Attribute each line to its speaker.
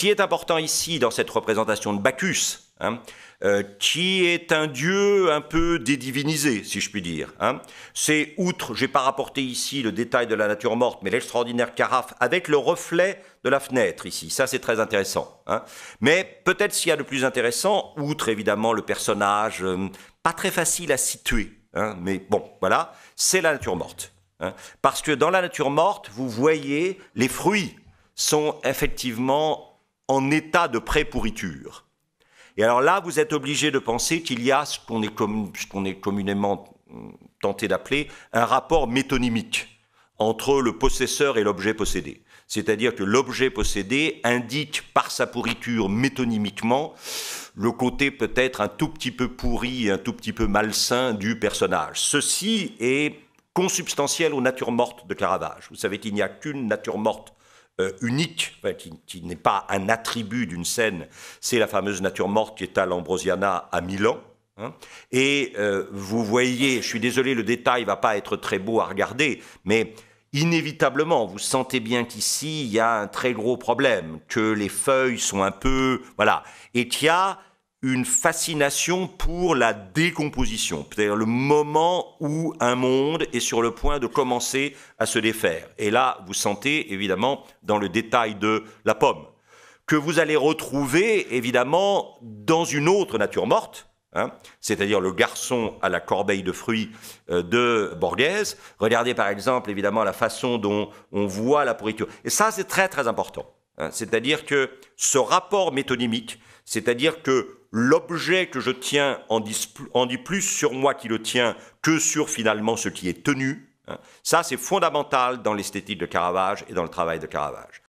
Speaker 1: qui est important ici dans cette représentation de Bacchus, qui est un dieu un peu dédivinisé, si je puis dire. C'est outre, je n'ai pas rapporté ici le détail de la nature morte, mais l'extraordinaire carafe avec le reflet de la fenêtre ici. Ça, c'est très intéressant. Mais peut-être s'il y a de plus intéressant, outre évidemment le personnage, pas très facile à situer, mais bon, voilà, c'est la nature morte. Parce que dans la nature morte, vous voyez, les fruits sont effectivement en état de pré-pourriture. Et alors là, vous êtes obligé de penser qu'il y a ce qu'on est communément tenté d'appeler un rapport métonymique entre le possesseur et l'objet possédé. C'est-à-dire que l'objet possédé indique par sa pourriture métonymiquement le côté peut-être un tout petit peu pourri, un tout petit peu malsain du personnage. Ceci est consubstantiel aux natures mortes de Caravage. Vous savez qu'il n'y a qu'une nature morte unique, qui n'est pas un attribut d'une scène, c'est la fameuse nature morte qui est à l'Ambrosiana à Milan. Et vous voyez, je suis désolé, le détail ne va pas être très beau à regarder, mais inévitablement, vous sentez bien qu'ici, il y a un très gros problème, que les feuilles sont un peu... Voilà. Et qu'il y a une fascination pour la décomposition, c'est-à-dire le moment où un monde est sur le point de commencer à se défaire. Et là, vous sentez évidemment dans le détail de la pomme, que vous allez retrouver évidemment dans une autre nature morte, c'est-à-dire le garçon à la corbeille de fruits de Borghese. Regardez par exemple évidemment la façon dont on voit la pourriture. Et ça, c'est très très important. C'est-à-dire que ce rapport métonymique, c'est-à-dire que l'objet que je tiens en dit plus sur moi qui le tient que sur finalement ce qui est tenu. Ça, c'est fondamental dans l'esthétique de Caravage et dans le travail de Caravage.